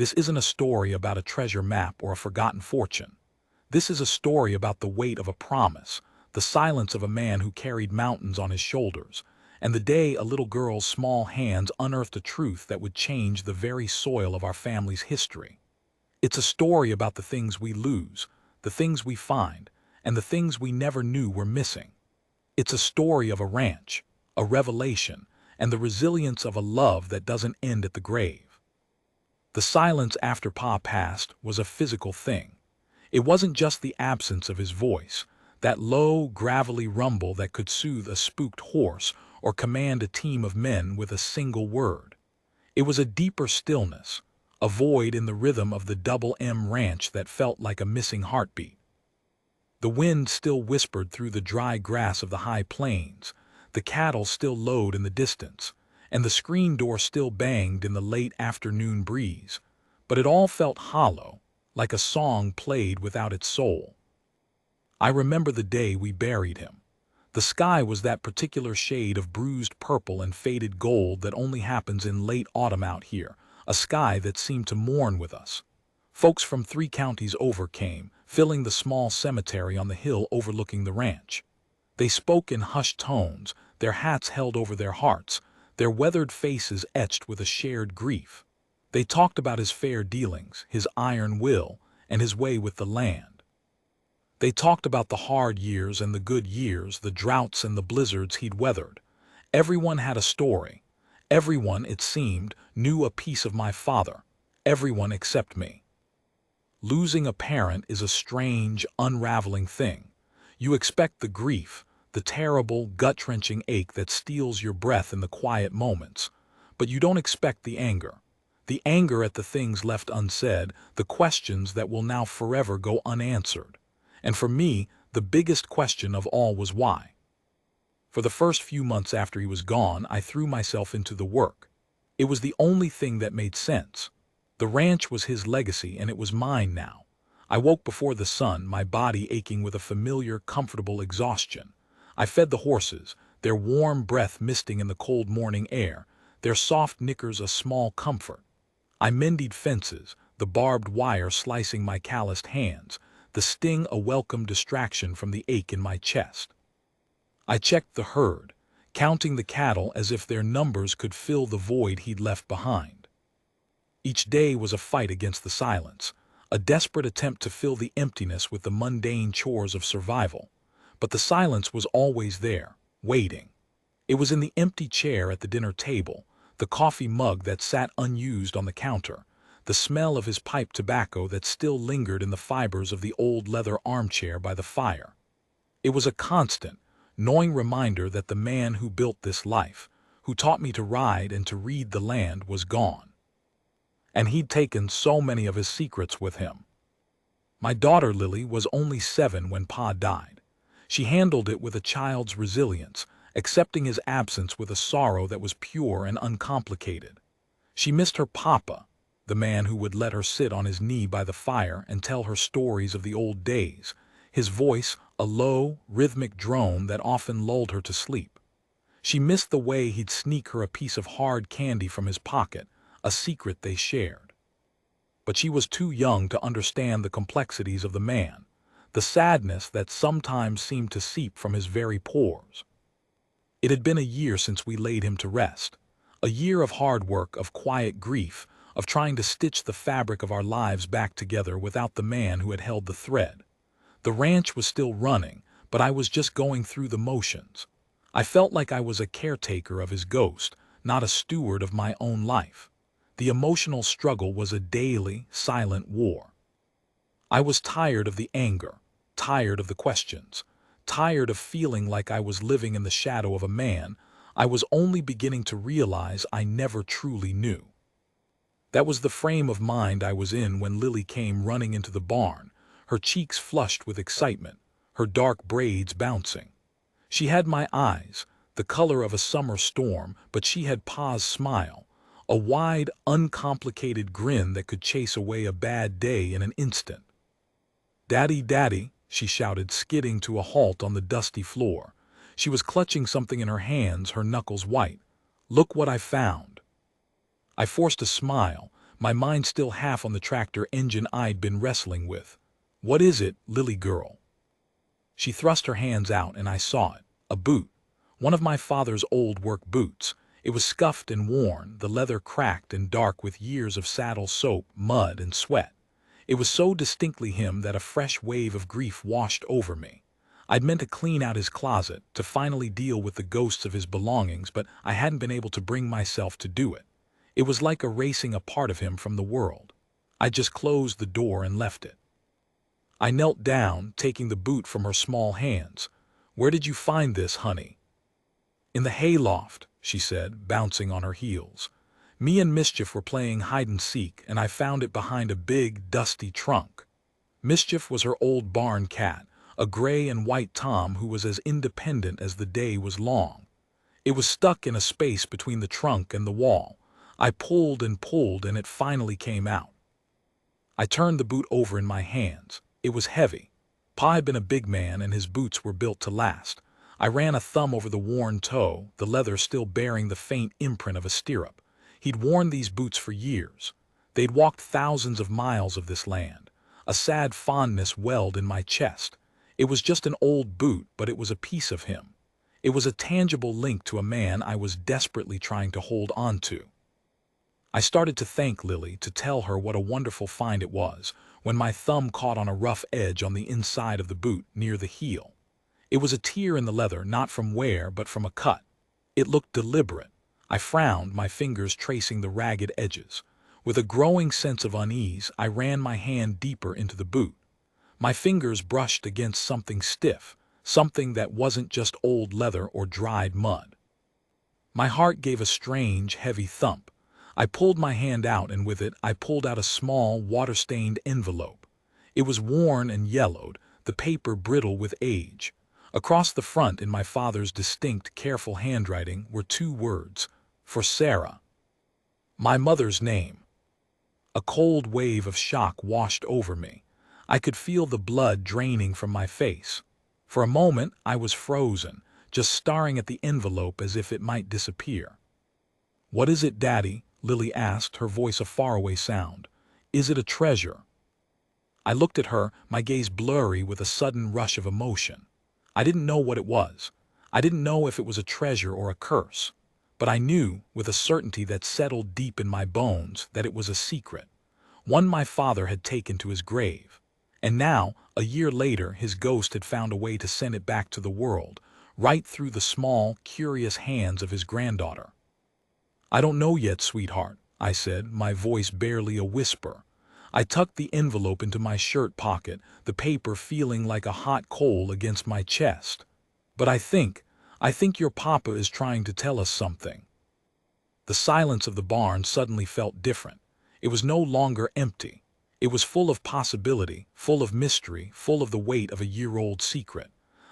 This isn't a story about a treasure map or a forgotten fortune. This is a story about the weight of a promise, the silence of a man who carried mountains on his shoulders, and the day a little girl's small hands unearthed a truth that would change the very soil of our family's history. It's a story about the things we lose, the things we find, and the things we never knew were missing. It's a story of a ranch, a revelation, and the resilience of a love that doesn't end at the grave. The silence after Pa passed was a physical thing. It wasn't just the absence of his voice, that low, gravelly rumble that could soothe a spooked horse or command a team of men with a single word. It was a deeper stillness, a void in the rhythm of the Double M Ranch that felt like a missing heartbeat. The wind still whispered through the dry grass of the high plains, the cattle still lowed in the distance, and the screen door still banged in the late afternoon breeze, but it all felt hollow, like a song played without its soul. I remember the day we buried him. The sky was that particular shade of bruised purple and faded gold that only happens in late autumn out here, a sky that seemed to mourn with us. Folks from 3 counties over came, filling the small cemetery on the hill overlooking the ranch. They spoke in hushed tones, their hats held over their hearts, their weathered faces etched with a shared grief. They talked about his fair dealings, his iron will, and his way with the land. They talked about the hard years and the good years, the droughts and the blizzards he'd weathered. Everyone had a story. Everyone, it seemed, knew a piece of my father. Everyone except me. Losing a parent is a strange, unraveling thing. You expect the grief, the terrible, gut-wrenching ache that steals your breath in the quiet moments, but you don't expect the anger. The anger at the things left unsaid, the questions that will now forever go unanswered. And for me, the biggest question of all was why. For the first few months after he was gone, I threw myself into the work. It was the only thing that made sense. The ranch was his legacy, and it was mine now. I woke before the sun, my body aching with a familiar, comfortable exhaustion. I fed the horses, their warm breath misting in the cold morning air, their soft knickers a small comfort. I mended fences, the barbed wire slicing my calloused hands, the sting a welcome distraction from the ache in my chest. I checked the herd, counting the cattle as if their numbers could fill the void he'd left behind. Each day was a fight against the silence, a desperate attempt to fill the emptiness with the mundane chores of survival. But the silence was always there, waiting. It was in the empty chair at the dinner table, the coffee mug that sat unused on the counter, the smell of his pipe tobacco that still lingered in the fibers of the old leather armchair by the fire. It was a constant, gnawing reminder that the man who built this life, who taught me to ride and to read the land, was gone. And he'd taken so many of his secrets with him. My daughter Lily was only 7 when Pa died. She handled it with a child's resilience, accepting his absence with a sorrow that was pure and uncomplicated. She missed her papa, the man who would let her sit on his knee by the fire and tell her stories of the old days, his voice a low, rhythmic drone that often lulled her to sleep. She missed the way he'd sneak her a piece of hard candy from his pocket, a secret they shared. But she was too young to understand the complexities of the man, the sadness that sometimes seemed to seep from his very pores. It had been a year since we laid him to rest, a year of hard work, of quiet grief, of trying to stitch the fabric of our lives back together without the man who had held the thread. The ranch was still running, but I was just going through the motions. I felt like I was a caretaker of his ghost, not a steward of my own life. The emotional struggle was a daily, silent war. I was tired of the anger, tired of the questions, tired of feeling like I was living in the shadow of a man I was only beginning to realize I never truly knew. That was the frame of mind I was in when Lily came running into the barn, her cheeks flushed with excitement, her dark braids bouncing. She had my eyes, the color of a summer storm, but she had Pa's smile, a wide, uncomplicated grin that could chase away a bad day in an instant. "Daddy, Daddy," she shouted, skidding to a halt on the dusty floor. She was clutching something in her hands, her knuckles white. "Look what I found." I forced a smile, my mind still half on the tractor engine I'd been wrestling with. "What is it, Lily girl?" She thrust her hands out and I saw it. A boot. One of my father's old work boots. It was scuffed and worn, the leather cracked and dark with years of saddle soap, mud, and sweat. It was so distinctly him that a fresh wave of grief washed over me. I'd meant to clean out his closet, to finally deal with the ghosts of his belongings, but I hadn't been able to bring myself to do it. It was like erasing a part of him from the world. I just closed the door and left it. I knelt down, taking the boot from her small hands. "Where did you find this, honey?" "In the hayloft," she said, bouncing on her heels. "Me and Mischief were playing hide-and-seek, and I found it behind a big, dusty trunk." Mischief was her old barn cat, a gray and white tom who was as independent as the day was long. It was stuck in a space between the trunk and the wall. I pulled and pulled, and it finally came out. I turned the boot over in my hands. It was heavy. Pa had been a big man, and his boots were built to last. I ran a thumb over the worn toe, the leather still bearing the faint imprint of a stirrup. He'd worn these boots for years. They'd walked thousands of miles of this land. A sad fondness welled in my chest. It was just an old boot, but it was a piece of him. It was a tangible link to a man I was desperately trying to hold on to. I started to thank Lily, to tell her what a wonderful find it was, when my thumb caught on a rough edge on the inside of the boot near the heel. It was a tear in the leather, not from wear, but from a cut. It looked deliberate. I frowned, my fingers tracing the ragged edges. With a growing sense of unease, I ran my hand deeper into the boot. My fingers brushed against something stiff, something that wasn't just old leather or dried mud. My heart gave a strange, heavy thump. I pulled my hand out, and with it I pulled out a small, water-stained envelope. It was worn and yellowed, the paper brittle with age. Across the front, in my father's distinct, careful handwriting, were 2 words: "For Sarah." My mother's name. A cold wave of shock washed over me. I could feel the blood draining from my face. For a moment I was frozen, just staring at the envelope as if it might disappear. "What is it, Daddy?" Lily asked, her voice a faraway sound. "Is it a treasure?" I looked at her, my gaze blurry with a sudden rush of emotion. I didn't know what it was. I didn't know if it was a treasure or a curse. But I knew, with a certainty that settled deep in my bones, that it was a secret. One my father had taken to his grave. And now, a year later, his ghost had found a way to send it back to the world, right through the small, curious hands of his granddaughter. "I don't know yet, sweetheart," I said, my voice barely a whisper. I tucked the envelope into my shirt pocket, the paper feeling like a hot coal against my chest. "But I think your papa is trying to tell us something." The silence of the barn suddenly felt different. It was no longer empty. It was full of possibility, full of mystery, full of the weight of a year-old secret.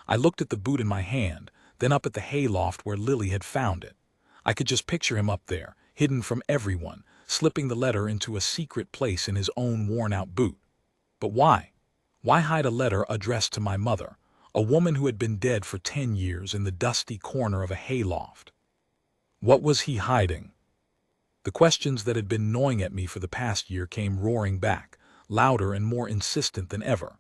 I looked at the boot in my hand, then up at the hayloft where Lily had found it. I could just picture him up there, hidden from everyone, slipping the letter into a secret place in his own worn-out boot. But why? Why hide a letter addressed to my mother, a woman who had been dead for 10 years, in the dusty corner of a hayloft? What was he hiding? The questions that had been gnawing at me for the past year came roaring back, louder and more insistent than ever.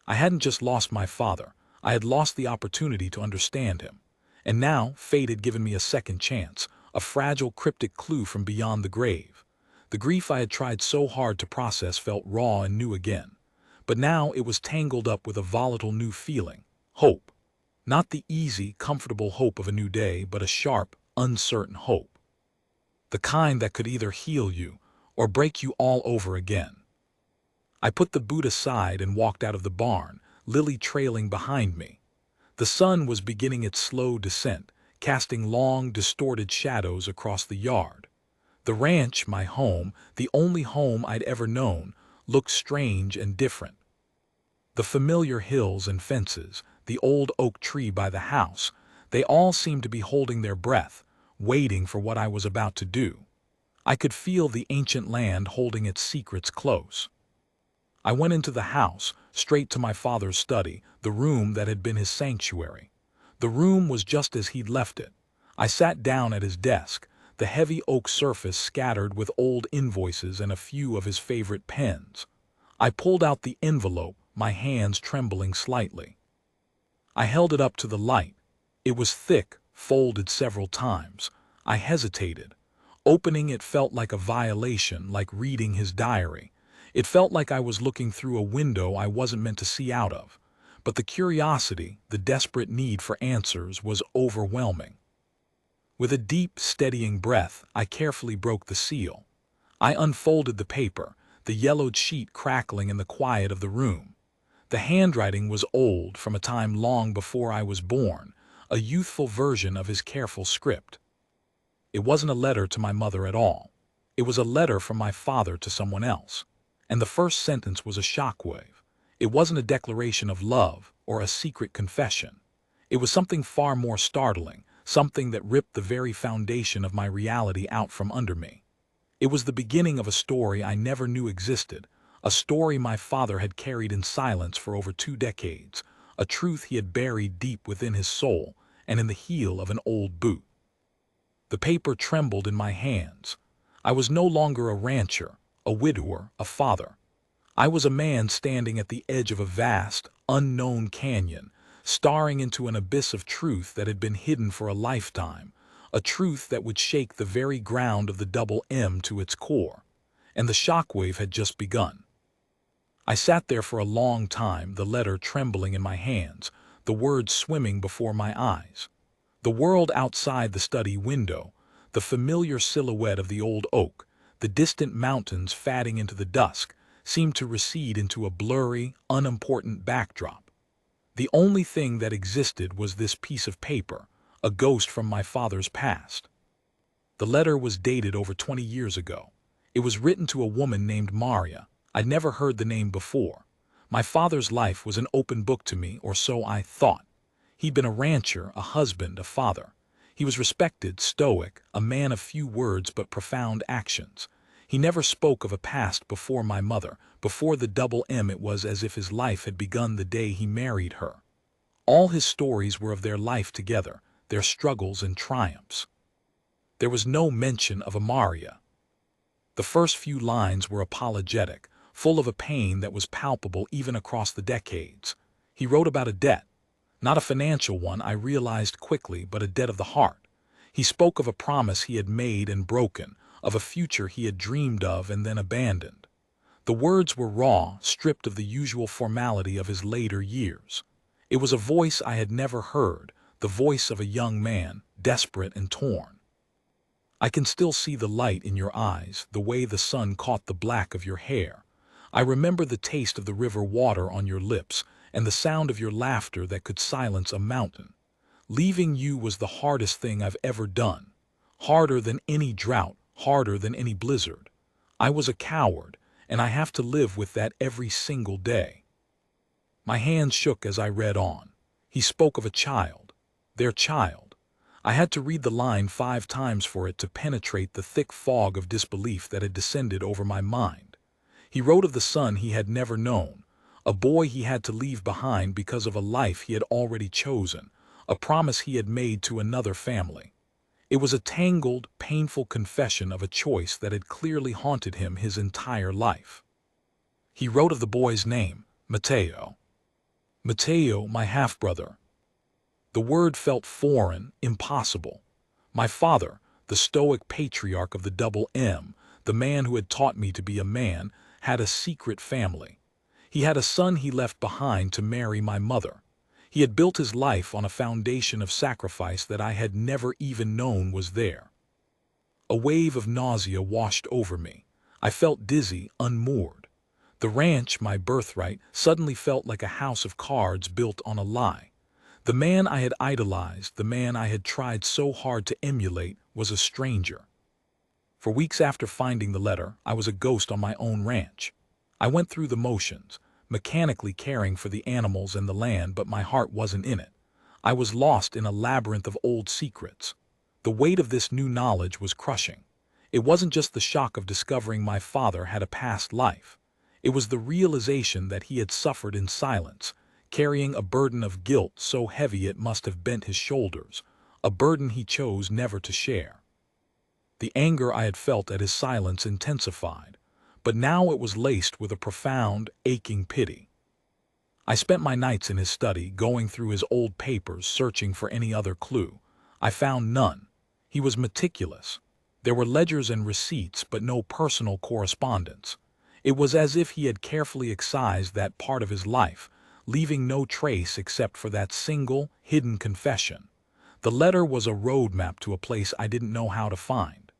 I hadn't just lost my father, I had lost the opportunity to understand him. And now fate had given me a second chance, a fragile, cryptic clue from beyond the grave. The grief I had tried so hard to process felt raw and new again. But now it was tangled up with a volatile new feeling: hope. Not the easy, comfortable hope of a new day, but a sharp, uncertain hope. The kind that could either heal you or break you all over again. I put the boot aside and walked out of the barn, Lily trailing behind me. The sun was beginning its slow descent, casting long, distorted shadows across the yard. The ranch, my home, the only home I'd ever known, looked strange and different. The familiar hills and fences, the old oak tree by the house, they all seemed to be holding their breath, waiting for what I was about to do. I could feel the ancient land holding its secrets close. I went into the house, straight to my father's study, the room that had been his sanctuary. The room was just as he'd left it. I sat down at his desk, the heavy oak surface scattered with old invoices and a few of his favorite pens. I pulled out the envelope, my hands trembling slightly. I held it up to the light. It was thick, folded several times. I hesitated. Opening it felt like a violation, like reading his diary. It felt like I was looking through a window I wasn't meant to see out of. But the curiosity, the desperate need for answers, was overwhelming. With a deep, steadying breath, I carefully broke the seal. I unfolded the paper, the yellowed sheet crackling in the quiet of the room. The handwriting was old, from a time long before I was born, a youthful version of his careful script. It wasn't a letter to my mother at all. It was a letter from my father to someone else. And the first sentence was a shockwave. It wasn't a declaration of love or a secret confession. It was something far more startling, something that ripped the very foundation of my reality out from under me. It was the beginning of a story I never knew existed, a story my father had carried in silence for over 2 decades, a truth he had buried deep within his soul and in the heel of an old boot. The paper trembled in my hands. I was no longer a rancher, a widower, a father. I was a man standing at the edge of a vast, unknown canyon, staring into an abyss of truth that had been hidden for a lifetime, a truth that would shake the very ground of the Double M to its core. And the shockwave had just begun. I sat there for a long time, the letter trembling in my hands, the words swimming before my eyes. The world outside the study window, the familiar silhouette of the old oak, the distant mountains fading into the dusk, seemed to recede into a blurry, unimportant backdrop. The only thing that existed was this piece of paper, a ghost from my father's past. The letter was dated over 20 years ago. It was written to a woman named Maria. I'd never heard the name before. My father's life was an open book to me, or so I thought. He'd been a rancher, a husband, a father. He was respected, stoic, a man of few words but profound actions. He never spoke of a past before my mother. Before the Double M, it was as if his life had begun the day he married her. All his stories were of their life together, their struggles and triumphs. There was no mention of Amaria. The first few lines were apologetic, full of a pain that was palpable even across the decades. He wrote about a debt. Not a financial one, I realized quickly, but a debt of the heart. He spoke of a promise he had made and broken, of a future he had dreamed of and then abandoned. The words were raw, stripped of the usual formality of his later years. It was a voice I had never heard, the voice of a young man, desperate and torn. I can still see the light in your eyes, the way the sun caught the black of your hair. I remember the taste of the river water on your lips, and the sound of your laughter that could silence a mountain. Leaving you was the hardest thing I've ever done. Harder than any drought, harder than any blizzard. I was a coward, and I have to live with that every single day. My hands shook as I read on. He spoke of a child, their child. I had to read the line 5 times for it to penetrate the thick fog of disbelief that had descended over my mind. He wrote of the son he had never known, a boy he had to leave behind because of a life he had already chosen, a promise he had made to another family. It was a tangled, painful confession of a choice that had clearly haunted him his entire life. He wrote of the boy's name, Matteo. Matteo, my half-brother. The word felt foreign, impossible. My father, the stoic patriarch of the Double M, the man who had taught me to be a man, had a secret family. He had a son he left behind to marry my mother. He had built his life on a foundation of sacrifice that I had never even known was there. A wave of nausea washed over me. I felt dizzy, unmoored. The ranch, my birthright, suddenly felt like a house of cards built on a lie. The man I had idolized, the man I had tried so hard to emulate, was a stranger. For weeks after finding the letter, I was a ghost on my own ranch. I went through the motions, mechanically caring for the animals and the land, but my heart wasn't in it. I was lost in a labyrinth of old secrets. The weight of this new knowledge was crushing. It wasn't just the shock of discovering my father had a past life. It was the realization that he had suffered in silence, carrying a burden of guilt so heavy it must have bent his shoulders, a burden he chose never to share. The anger I had felt at his silence intensified, but now it was laced with a profound, aching pity. I spent my nights in his study, going through his old papers, searching for any other clue. I found none. He was meticulous. There were ledgers and receipts, but no personal correspondence. It was as if he had carefully excised that part of his life, leaving no trace except for that single, hidden confession. The letter was a roadmap to a place I didn't know how to find.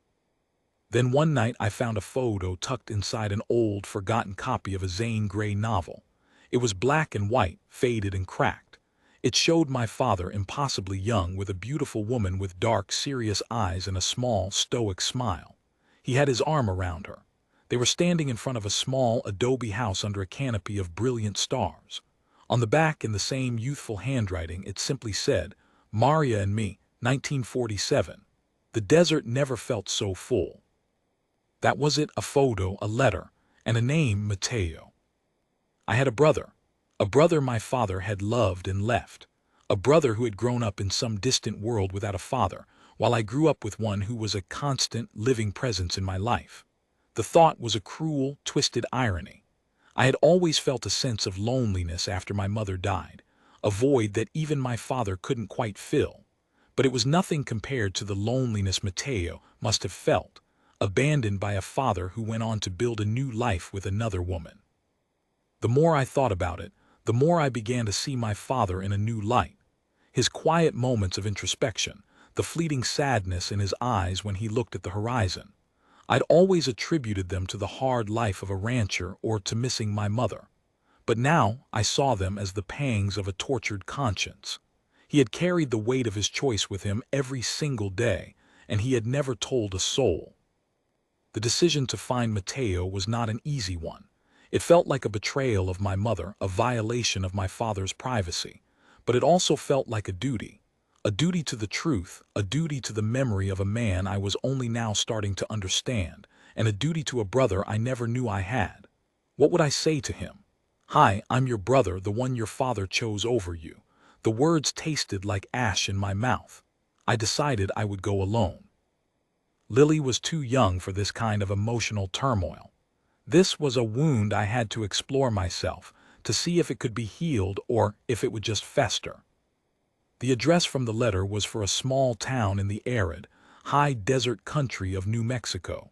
Then one night I found a photo tucked inside an old, forgotten copy of a Zane Grey novel. It was black and white, faded and cracked. It showed my father impossibly young, with a beautiful woman with dark, serious eyes and a small, stoic smile. He had his arm around her. They were standing in front of a small adobe house under a canopy of brilliant stars. On the back, in the same youthful handwriting, it simply said, "Maria and me, 1947. The desert never felt so full." That was it, a photo, a letter, and a name, Mateo. I had a brother my father had loved and left, a brother who had grown up in some distant world without a father, while I grew up with one who was a constant, living presence in my life. The thought was a cruel, twisted irony. I had always felt a sense of loneliness after my mother died, a void that even my father couldn't quite fill. But it was nothing compared to the loneliness Mateo must have felt, abandoned by a father who went on to build a new life with another woman. The more I thought about it, the more I began to see my father in a new light. His quiet moments of introspection, the fleeting sadness in his eyes when he looked at the horizon. I'd always attributed them to the hard life of a rancher or to missing my mother. But now I saw them as the pangs of a tortured conscience. He had carried the weight of his choice with him every single day, and he had never told a soul. The decision to find Mateo was not an easy one. It felt like a betrayal of my mother, a violation of my father's privacy. But it also felt like a duty to the truth, a duty to the memory of a man I was only now starting to understand, and a duty to a brother I never knew I had. What would I say to him? "Hi, I'm your brother, the one your father chose over you." The words tasted like ash in my mouth. I decided I would go alone. Lily was too young for this kind of emotional turmoil. This was a wound I had to explore myself, to see if it could be healed or if it would just fester. The address from the letter was for a small town in the arid, high desert country of New Mexico.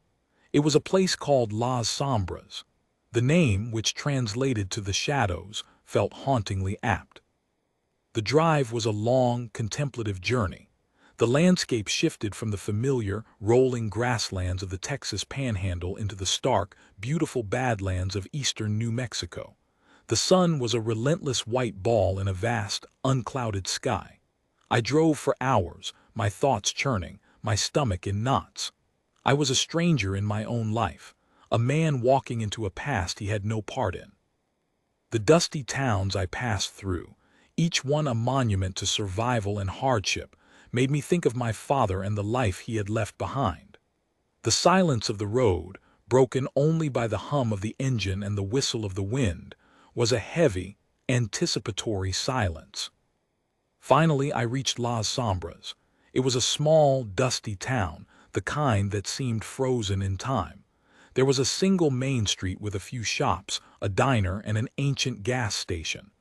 It was a place called Las Sombras. The name, which translated to the shadows, felt hauntingly apt. The drive was a long, contemplative journey. The landscape shifted from the familiar, rolling grasslands of the Texas Panhandle into the stark, beautiful badlands of eastern New Mexico. The sun was a relentless white ball in a vast, unclouded sky. I drove for hours, my thoughts churning, my stomach in knots. I was a stranger in my own life, a man walking into a past he had no part in. The dusty towns I passed through, each one a monument to survival and hardship, made me think of my father and the life he had left behind. The silence of the road, broken only by the hum of the engine and the whistle of the wind, was a heavy, anticipatory silence. Finally, I reached Las Sombras. It was a small, dusty town, the kind that seemed frozen in time. There was a single main street with a few shops, a diner, and an ancient gas station.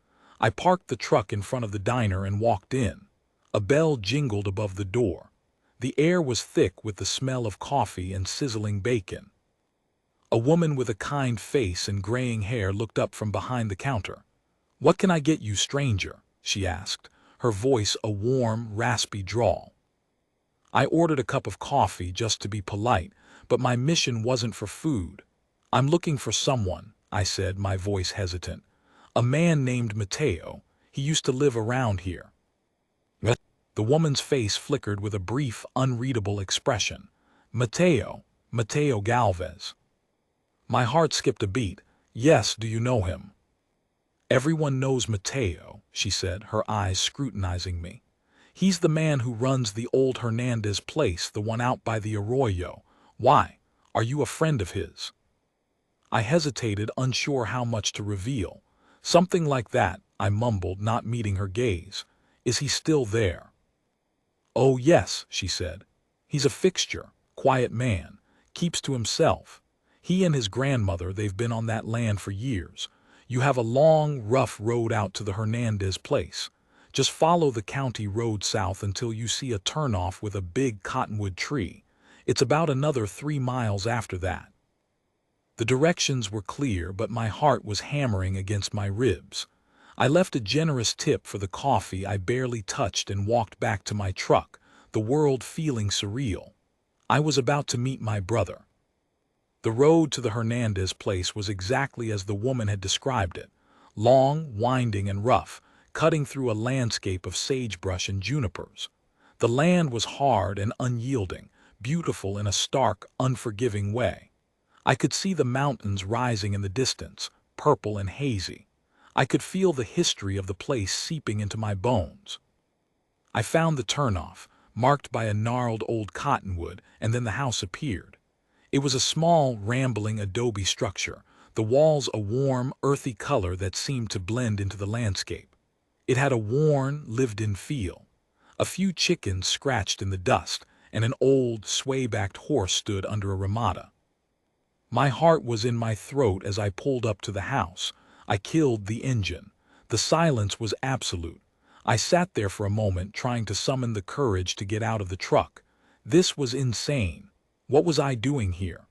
I parked the truck in front of the diner and walked in. A bell jingled above the door. The air was thick with the smell of coffee and sizzling bacon. A woman with a kind face and graying hair looked up from behind the counter. "What can I get you, stranger?" she asked, her voice a warm, raspy drawl. I ordered a cup of coffee just to be polite, but my mission wasn't for food. "I'm looking for someone," I said, my voice hesitant. "A man named Mateo. He used to live around here." The woman's face flickered with a brief, unreadable expression. "Mateo Galvez." My heart skipped a beat. "Yes, do you know him?" "Everyone knows Mateo," she said, her eyes scrutinizing me. "He's the man who runs the old Hernandez place, the one out by the arroyo. Why? Are you a friend of his?" I hesitated, unsure how much to reveal. "Something like that," I mumbled, not meeting her gaze. "Is he still there?" "Oh yes," she said. "He's a fixture, quiet man, keeps to himself. He and his grandmother, they've been on that land for years. You have a long, rough road out to the Hernandez place. Just follow the county road south until you see a turnoff with a big cottonwood tree. It's about another 3 miles after that. The directions were clear, but my heart was hammering against my ribs. I left a generous tip for the coffee I barely touched and walked back to my truck, the world feeling surreal. I was about to meet my brother. The road to the Hernandez place was exactly as the woman had described it, long, winding, and rough, cutting through a landscape of sagebrush and junipers. The land was hard and unyielding, beautiful in a stark, unforgiving way. I could see the mountains rising in the distance, purple and hazy. I could feel the history of the place seeping into my bones. I found the turnoff, marked by a gnarled old cottonwood, and then the house appeared. It was a small, rambling adobe structure, the walls a warm, earthy color that seemed to blend into the landscape. It had a worn, lived-in feel. A few chickens scratched in the dust, and an old, sway-backed horse stood under a ramada. My heart was in my throat as I pulled up to the house. I killed the engine. The silence was absolute. I sat there for a moment, trying to summon the courage to get out of the truck. This was insane. What was I doing here?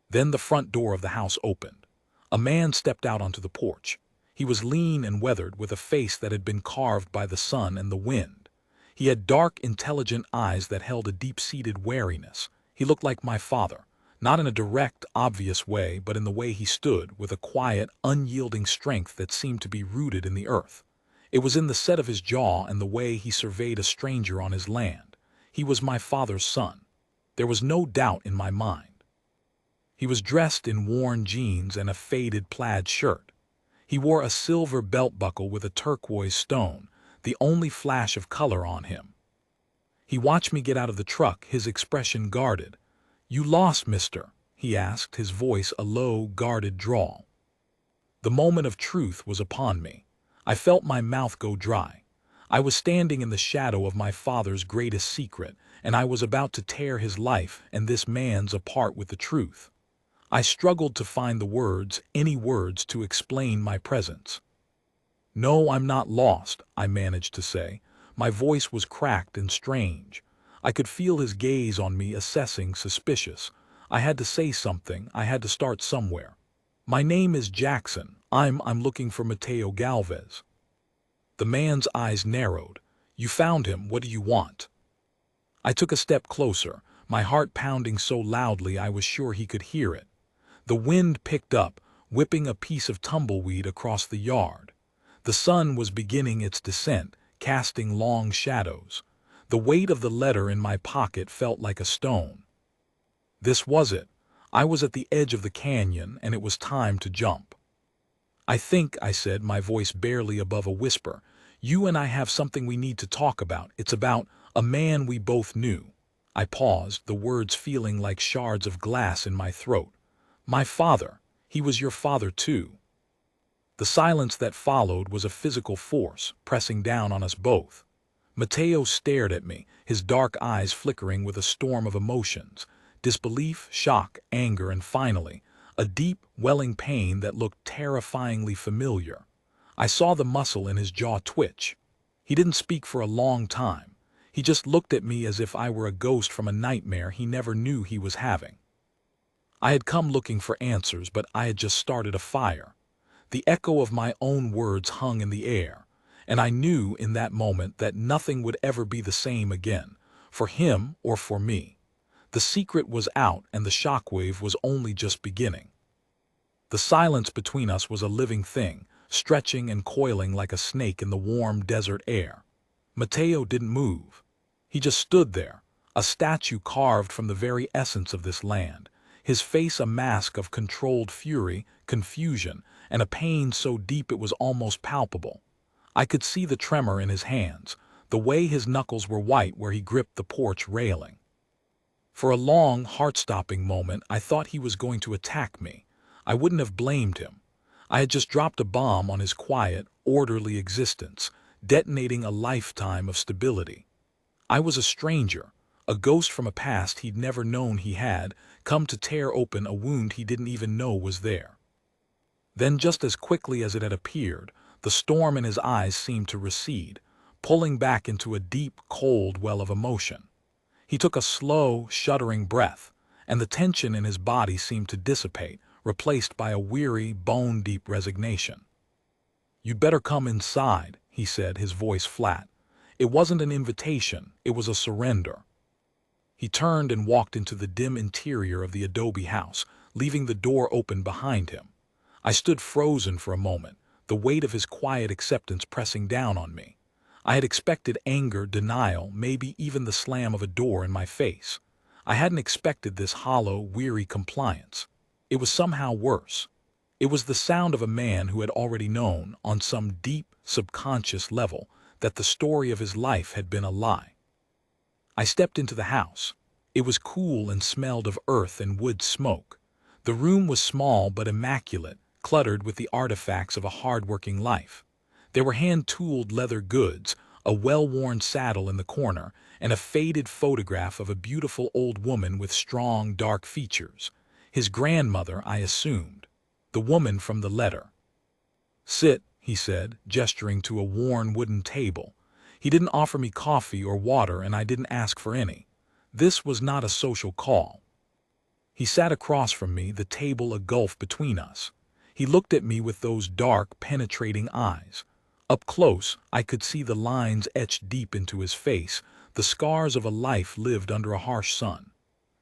Then the front door of the house opened. A man stepped out onto the porch. He was lean and weathered, with a face that had been carved by the sun and the wind. He had dark, intelligent eyes that held a deep-seated wariness. He looked like my father, not in a direct, obvious way, but in the way he stood, with a quiet, unyielding strength that seemed to be rooted in the earth. It was in the set of his jaw and the way he surveyed a stranger on his land. He was my father's son. There was no doubt in my mind. He was dressed in worn jeans and a faded plaid shirt. He wore a silver belt buckle with a turquoise stone, the only flash of color on him. He watched me get out of the truck, his expression guarded. "You lost, mister?" he asked, his voice a low, guarded drawl. The moment of truth was upon me. I felt my mouth go dry. I was standing in the shadow of my father's greatest secret, and I was about to tear his life and this man's apart with the truth. I struggled to find the words, any words, to explain my presence. "No, I'm not lost," I managed to say. My voice was cracked and strange. I could feel his gaze on me, assessing, suspicious. I had to say something. I had to start somewhere. "My name is Jackson. I'm looking for Mateo Galvez." The man's eyes narrowed. "You found him. What do you want?" I took a step closer, my heart pounding so loudly I was sure he could hear it. The wind picked up, whipping a piece of tumbleweed across the yard. The sun was beginning its descent, casting long shadows. The weight of the letter in my pocket felt like a stone. This was it. I was at the edge of the canyon, and it was time to jump. "I think," I said, my voice barely above a whisper, "you and I have something we need to talk about. It's about a man we both knew." I paused, the words feeling like shards of glass in my throat. "My father. He was your father too." The silence that followed was a physical force, pressing down on us both. Mateo stared at me, his dark eyes flickering with a storm of emotions: disbelief, shock, anger, and finally, a deep, welling pain that looked terrifyingly familiar. I saw the muscle in his jaw twitch. He didn't speak for a long time. He just looked at me as if I were a ghost from a nightmare he never knew he was having. I had come looking for answers, but I had just started a fire. The echo of my own words hung in the air, and I knew in that moment that nothing would ever be the same again, for him or for me. The secret was out, and the shockwave was only just beginning. The silence between us was a living thing, stretching and coiling like a snake in the warm desert air. Mateo didn't move. He just stood there, a statue carved from the very essence of this land, his face a mask of controlled fury, confusion, and a pain so deep it was almost palpable. I could see the tremor in his hands, the way his knuckles were white where he gripped the porch railing. For a long, heart-stopping moment, I thought he was going to attack me. I wouldn't have blamed him. I had just dropped a bomb on his quiet, orderly existence, detonating a lifetime of stability. I was a stranger, A ghost from a past he'd never known he had, come to tear open a wound he didn't even know was there. Then just as quickly as it had appeared, the storm in his eyes seemed to recede, pulling back into a deep, cold well of emotion. He took a slow, shuddering breath, and the tension in his body seemed to dissipate, replaced by a weary, bone-deep resignation. "You'd better come inside," he said, his voice flat. It wasn't an invitation, it was a surrender. He turned and walked into the dim interior of the adobe house, leaving the door open behind him. I stood frozen for a moment, the weight of his quiet acceptance pressing down on me. I had expected anger, denial, maybe even the slam of a door in my face. I hadn't expected this hollow, weary compliance. It was somehow worse. It was the sound of a man who had already known, on some deep, subconscious level, that the story of his life had been a lie. I stepped into the house. It was cool and smelled of earth and wood smoke. The room was small but immaculate, cluttered with the artifacts of a hard-working life. There were hand-tooled leather goods, a well-worn saddle in the corner, and a faded photograph of a beautiful old woman with strong, dark features. His grandmother, I assumed. The woman from the letter. "Sit," he said, gesturing to a worn wooden table. He didn't offer me coffee or water, and I didn't ask for any. This was not a social call. He sat across from me, the table a gulf between us. He looked at me with those dark, penetrating eyes. Up close, I could see the lines etched deep into his face, the scars of a life lived under a harsh sun.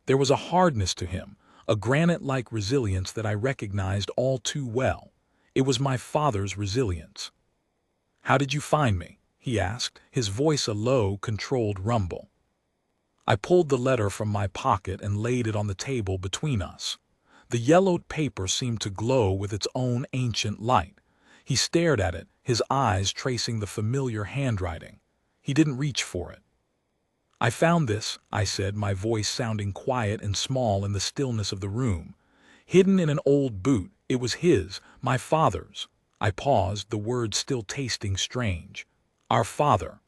There was a hardness to him, a granite-like resilience that I recognized all too well. It was my father's resilience. "How did you find me?" he asked, his voice a low, controlled rumble. I pulled the letter from my pocket and laid it on the table between us. The yellowed paper seemed to glow with its own ancient light. He stared at it, his eyes tracing the familiar handwriting. He didn't reach for it. "I found this," I said, my voice sounding quiet and small in the stillness of the room. "Hidden in an old boot. It was his, my father's." I paused, the words still tasting strange. "Our father."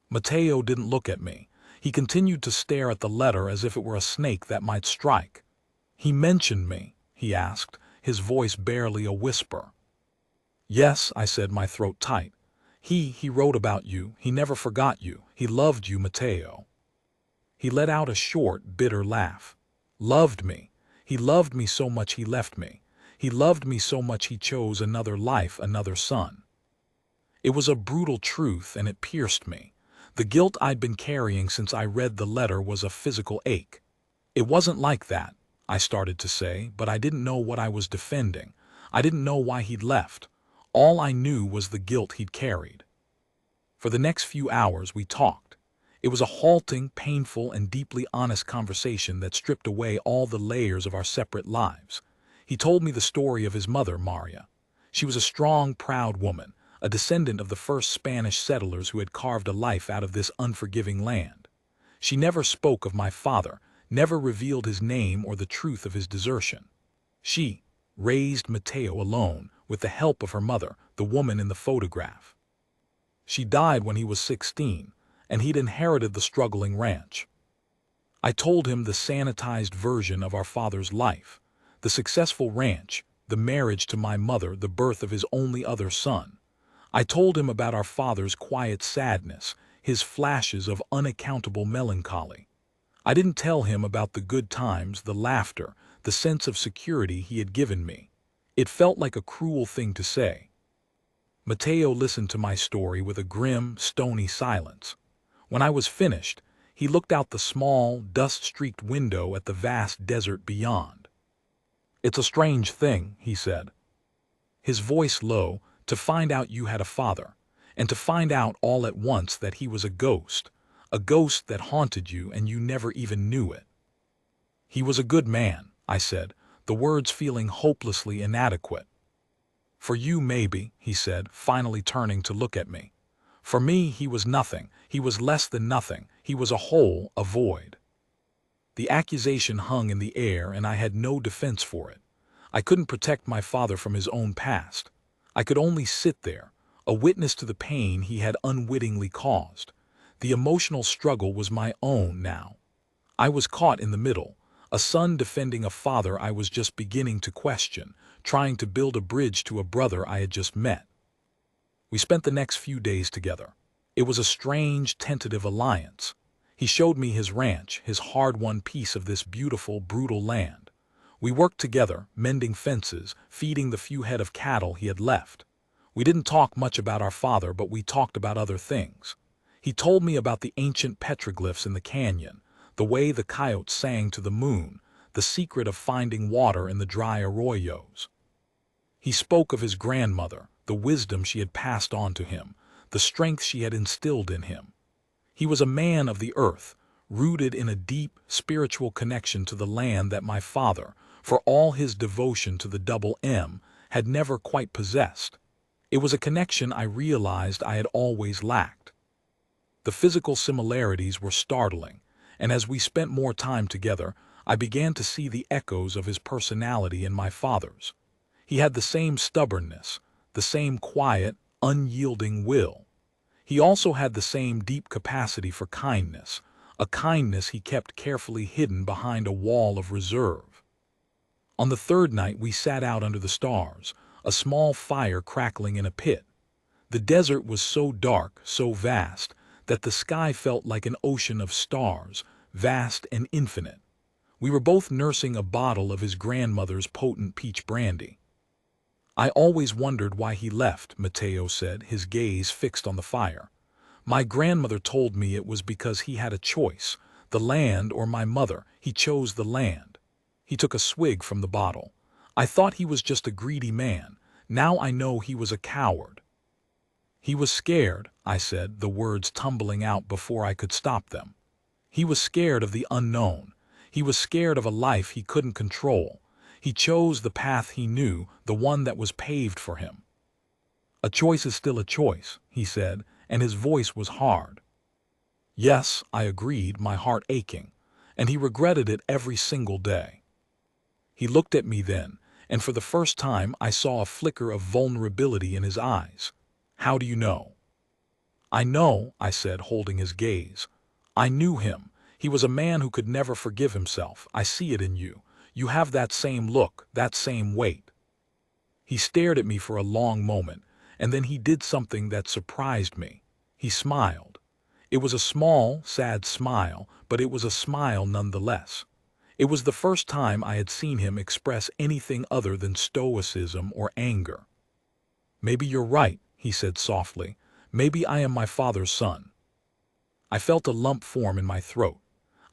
Matteo didn't look at me. He continued to stare at the letter as if it were a snake that might strike. "He mentioned me?" he asked, his voice barely a whisper. "Yes," I said, my throat tight. He wrote about you. He never forgot you. He loved you, Matteo." He let out a short, bitter laugh. "Loved me. He loved me so much he left me. He loved me so much he chose another life, another son." It was a brutal truth, and it pierced me. The guilt I'd been carrying since I read the letter was a physical ache. "It wasn't like that," I started to say, but I didn't know what I was defending. I didn't know why he'd left. All I knew was the guilt he'd carried. For the next few hours we talked. It was a halting, painful, and deeply honest conversation that stripped away all the layers of our separate lives. He told me the story of his mother, Maria. She was a strong, proud woman, a descendant of the first Spanish settlers who had carved a life out of this unforgiving land. She never spoke of my father, never revealed his name or the truth of his desertion. She raised Matteo alone, with the help of her mother, the woman in the photograph. She died when he was 16, and he'd inherited the struggling ranch. I told him the sanitized version of our father's life, the successful ranch, the marriage to my mother, the birth of his only other son. I told him about our father's quiet sadness, his flashes of unaccountable melancholy. I didn't tell him about the good times, the laughter, the sense of security he had given me. It felt like a cruel thing to say. Matteo listened to my story with a grim, stony silence. When I was finished, he looked out the small, dust-streaked window at the vast desert beyond. "It's a strange thing," he said, his voice low, "to find out you had a father, and to find out all at once that he was a ghost that haunted you and you never even knew it." "He was a good man," I said, the words feeling hopelessly inadequate. "For you, maybe," he said, finally turning to look at me. "For me, he was nothing. He was less than nothing. He was a hole, a void." The accusation hung in the air, and I had no defense for it. I couldn't protect my father from his own past. I could only sit there, a witness to the pain he had unwittingly caused. The emotional struggle was my own now. I was caught in the middle, a son defending a father I was just beginning to question, trying to build a bridge to a brother I had just met. We spent the next few days together. It was a strange, tentative alliance. He showed me his ranch, his hard-won piece of this beautiful, brutal land. We worked together, mending fences, feeding the few head of cattle he had left. We didn't talk much about our father, but we talked about other things. He told me about the ancient petroglyphs in the canyon, the way the coyotes sang to the moon, the secret of finding water in the dry arroyos. He spoke of his grandmother, the wisdom she had passed on to him, the strength she had instilled in him. He was a man of the earth, rooted in a deep, spiritual connection to the land that my father, for all his devotion to the double M, had never quite possessed. It was a connection I realized I had always lacked. The physical similarities were startling, and as we spent more time together, I began to see the echoes of his personality in my father's. He had the same stubbornness, the same quiet, unyielding will. He also had the same deep capacity for kindness, a kindness he kept carefully hidden behind a wall of reserve. On the third night we sat out under the stars, a small fire crackling in a pit. The desert was so dark, so vast, that the sky felt like an ocean of stars, vast and infinite. We were both nursing a bottle of his grandmother's potent peach brandy. "I always wondered why he left," Mateo said, his gaze fixed on the fire. "My grandmother told me it was because he had a choice, the land or my mother. He chose the land." He took a swig from the bottle. "I thought he was just a greedy man. Now I know he was a coward." "He was scared," I said, the words tumbling out before I could stop them. "He was scared of the unknown. He was scared of a life he couldn't control. He chose the path he knew, the one that was paved for him." "A choice is still a choice," he said, and his voice was hard. "Yes," I agreed, my heart aching, "and he regretted it every single day." He looked at me then, and for the first time I saw a flicker of vulnerability in his eyes. "How do you know?" "I know," I said, holding his gaze. "I knew him. He was a man who could never forgive himself. I see it in you. You have that same look, that same weight." He stared at me for a long moment, and then he did something that surprised me. He smiled. It was a small, sad smile, but it was a smile nonetheless. It was the first time I had seen him express anything other than stoicism or anger. "Maybe you're right," he said softly. "Maybe I am my father's son." I felt a lump form in my throat.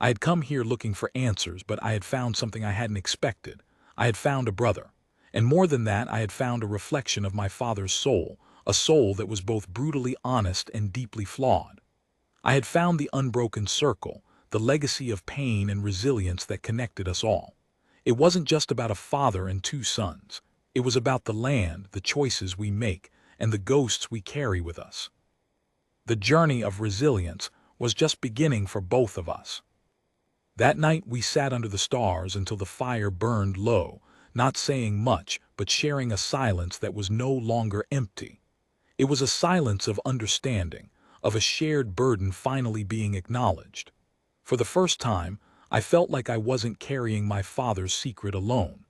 I had come here looking for answers, but I had found something I hadn't expected. I had found a brother. And more than that, I had found a reflection of my father's soul, a soul that was both brutally honest and deeply flawed. I had found the unbroken circle, the legacy of pain and resilience that connected us all. It wasn't just about a father and two sons. It was about the land, the choices we make, and the ghosts we carry with us. The journey of resilience was just beginning for both of us. That night we sat under the stars until the fire burned low, not saying much, but sharing a silence that was no longer empty. It was a silence of understanding, of a shared burden finally being acknowledged. For the first time, I felt like I wasn't carrying my father's secret alone.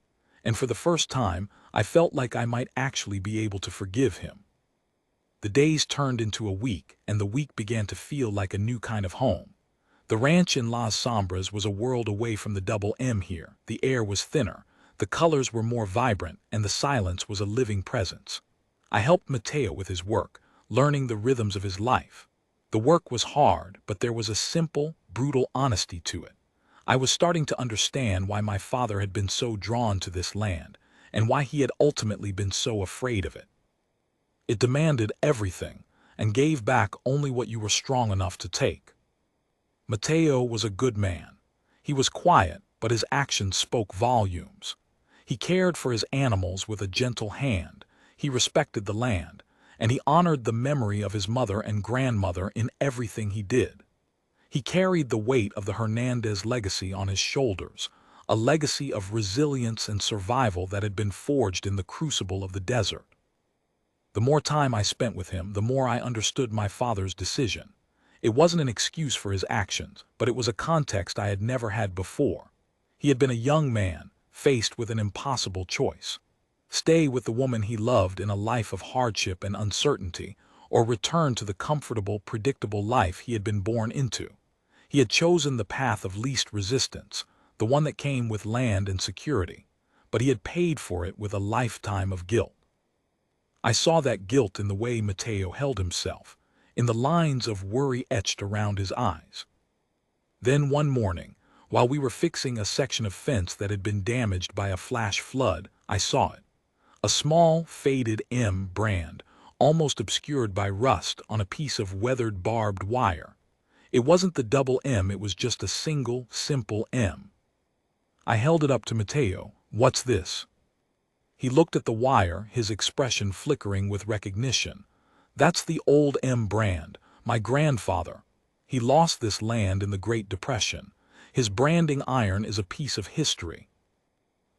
And for the first time, I felt like I might actually be able to forgive him. The days turned into a week, and the week began to feel like a new kind of home. The ranch in Las Sombras was a world away from the double M here. The air was thinner, the colors were more vibrant, and the silence was a living presence. I helped Mateo with his work, learning the rhythms of his life. The work was hard, but there was a simple, brutal honesty to it. I was starting to understand why my father had been so drawn to this land, and why he had ultimately been so afraid of it. It demanded everything, and gave back only what you were strong enough to take. Mateo was a good man. He was quiet, but his actions spoke volumes. He cared for his animals with a gentle hand, he respected the land, and he honored the memory of his mother and grandmother in everything he did. He carried the weight of the Hernandez legacy on his shoulders, a legacy of resilience and survival that had been forged in the crucible of the desert. The more time I spent with him, the more I understood my father's decision. It wasn't an excuse for his actions, but it was a context I had never had before. He had been a young man, faced with an impossible choice. Stay with the woman he loved in a life of hardship and uncertainty, or return to the comfortable, predictable life he had been born into. He had chosen the path of least resistance, the one that came with land and security, but he had paid for it with a lifetime of guilt. I saw that guilt in the way Mateo held himself, in the lines of worry etched around his eyes. Then one morning, while we were fixing a section of fence that had been damaged by a flash flood, I saw it. A small, faded M brand, almost obscured by rust on a piece of weathered barbed wire. It wasn't the double M, it was just a single, simple M. I held it up to Mateo. "What's this?" He looked at the wire, his expression flickering with recognition. "That's the old M brand. My grandfather. He lost this land in the Great Depression. His branding iron is a piece of history."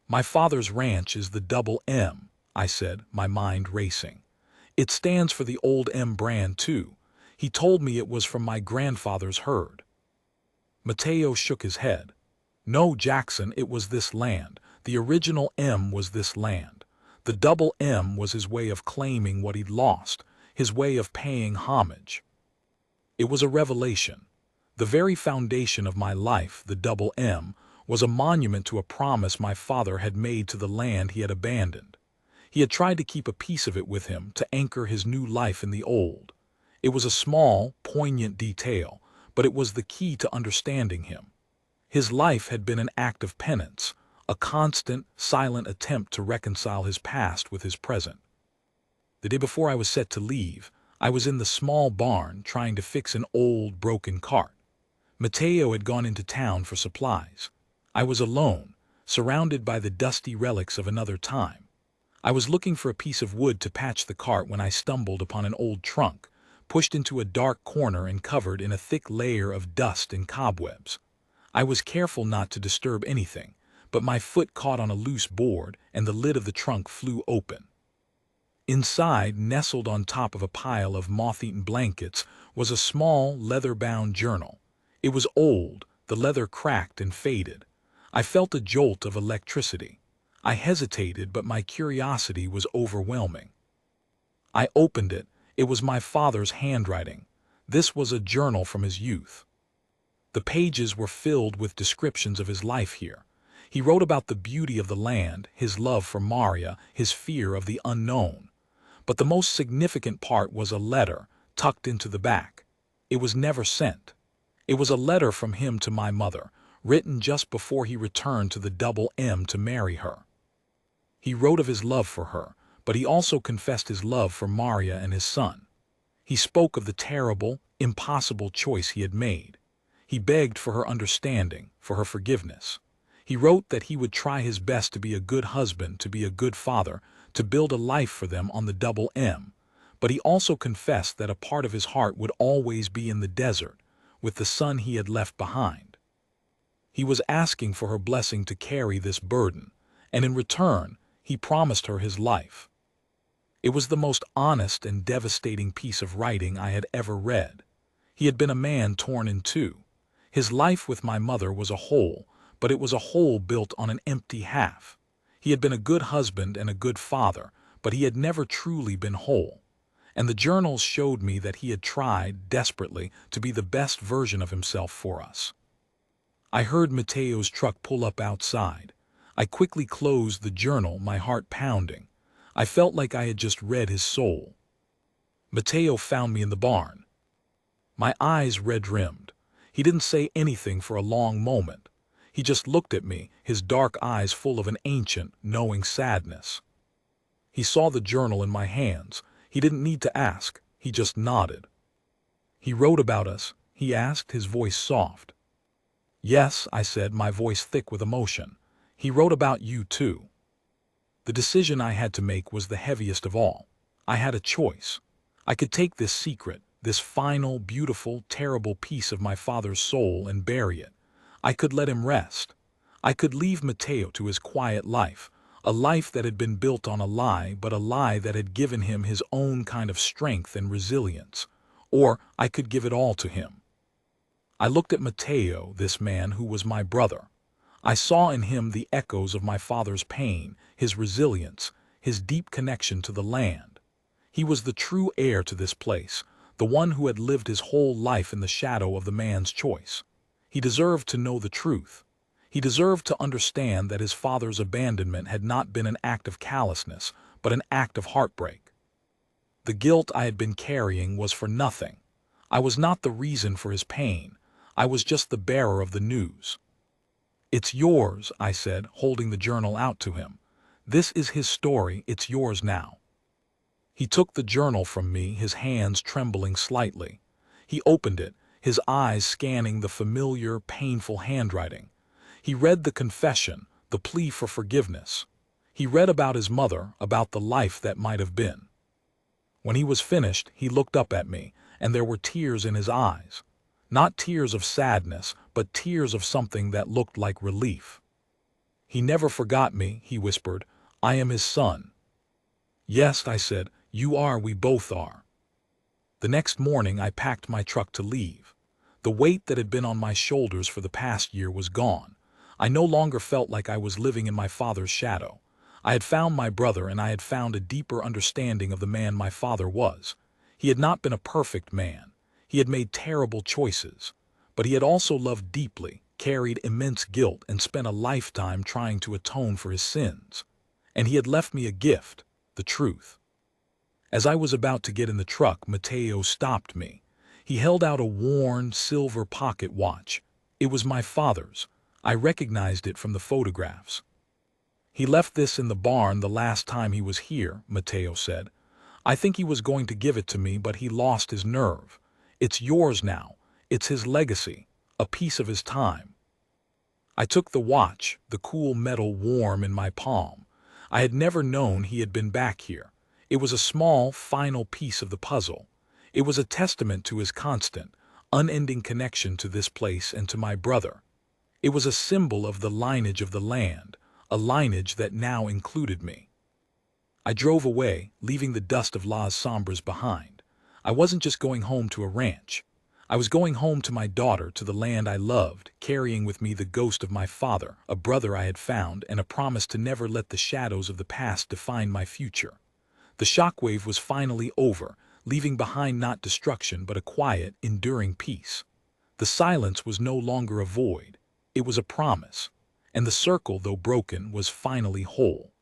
"My father's ranch is the double M," I said, my mind racing. "It stands for the old M brand, too. He told me it was from my grandfather's herd." Mateo shook his head. "No, Jackson, it was this land. The original M was this land. The double M was his way of claiming what he'd lost, his way of paying homage." It was a revelation. The very foundation of my life, the double M, was a monument to a promise my father had made to the land he had abandoned. He had tried to keep a piece of it with him to anchor his new life in the old. It was a small, poignant detail, but it was the key to understanding him. His life had been an act of penance, a constant, silent attempt to reconcile his past with his present. The day before I was set to leave, I was in the small barn trying to fix an old, broken cart. Mateo had gone into town for supplies. I was alone, surrounded by the dusty relics of another time. I was looking for a piece of wood to patch the cart when I stumbled upon an old trunk, pushed into a dark corner and covered in a thick layer of dust and cobwebs. I was careful not to disturb anything, but my foot caught on a loose board and the lid of the trunk flew open. Inside, nestled on top of a pile of moth-eaten blankets, was a small, leather-bound journal. It was old, the leather cracked and faded. I felt a jolt of electricity. I hesitated, but my curiosity was overwhelming. I opened it. It was my father's handwriting. This was a journal from his youth. The pages were filled with descriptions of his life here. He wrote about the beauty of the land, his love for Maria, his fear of the unknown. But the most significant part was a letter tucked into the back. It was never sent. It was a letter from him to my mother, written just before he returned to the double M to marry her. He wrote of his love for her, but he also confessed his love for Maria and his son. He spoke of the terrible, impossible choice he had made. He begged for her understanding, for her forgiveness. He wrote that he would try his best to be a good husband, to be a good father, to build a life for them on the double M. But he also confessed that a part of his heart would always be in the desert, with the son he had left behind. He was asking for her blessing to carry this burden, and in return, he promised her his life. It was the most honest and devastating piece of writing I had ever read. He had been a man torn in two. His life with my mother was a whole, but it was a whole built on an empty half. He had been a good husband and a good father, but he had never truly been whole. And the journals showed me that he had tried, desperately, to be the best version of himself for us. I heard Mateo's truck pull up outside. I quickly closed the journal, my heart pounding. I felt like I had just read his soul. Mateo found me in the barn. My eyes red-rimmed. He didn't say anything for a long moment. He just looked at me, his dark eyes full of an ancient, knowing sadness. He saw the journal in my hands. He didn't need to ask. He just nodded. "He wrote about us?" he asked, his voice soft. "Yes," I said, my voice thick with emotion. "He wrote about you, too." The decision I had to make was the heaviest of all. I had a choice. I could take this secret, this final, beautiful, terrible piece of my father's soul, and bury it. I could let him rest. I could leave Mateo to his quiet life, a life that had been built on a lie, but a lie that had given him his own kind of strength and resilience. or I could give it all to him. I looked at Mateo, this man who was my brother. I saw in him the echoes of my father's pain, his resilience, his deep connection to the land. He was the true heir to this place, the one who had lived his whole life in the shadow of the man's choice. He deserved to know the truth. He deserved to understand that his father's abandonment had not been an act of callousness, but an act of heartbreak. The guilt I had been carrying was for nothing. I was not the reason for his pain. I was just the bearer of the news. "It's yours," I said, holding the journal out to him. "This is his story, it's yours now." He took the journal from me, his hands trembling slightly. He opened it, his eyes scanning the familiar, painful handwriting. He read the confession, the plea for forgiveness. He read about his mother, about the life that might have been. When he was finished, he looked up at me, and there were tears in his eyes. Not tears of sadness, but tears of something that looked like relief. "He never forgot me," he whispered. "I am his son." "Yes," I said, "you are, we both are." The next morning I packed my truck to leave. The weight that had been on my shoulders for the past year was gone. I no longer felt like I was living in my father's shadow. I had found my brother, and I had found a deeper understanding of the man my father was. He had not been a perfect man. He had made terrible choices. But he had also loved deeply, carried immense guilt, and spent a lifetime trying to atone for his sins. And he had left me a gift, the truth. As I was about to get in the truck, Mateo stopped me. He held out a worn, silver pocket watch. It was my father's. I recognized it from the photographs. "He left this in the barn the last time he was here," Mateo said. "I think he was going to give it to me, but he lost his nerve. It's yours now. It's his legacy, a piece of his time." I took the watch, the cool metal warm in my palm. I had never known he had been back here. It was a small, final piece of the puzzle. It was a testament to his constant, unending connection to this place and to my brother. It was a symbol of the lineage of the land, a lineage that now included me. I drove away, leaving the dust of Las Sombras behind. I wasn't just going home to a ranch. I was going home to my daughter, to the land I loved, carrying with me the ghost of my father, a brother I had found, and a promise to never let the shadows of the past define my future. The shockwave was finally over, leaving behind not destruction but a quiet, enduring peace. The silence was no longer a void. It was a promise. And the circle, though broken, was finally whole.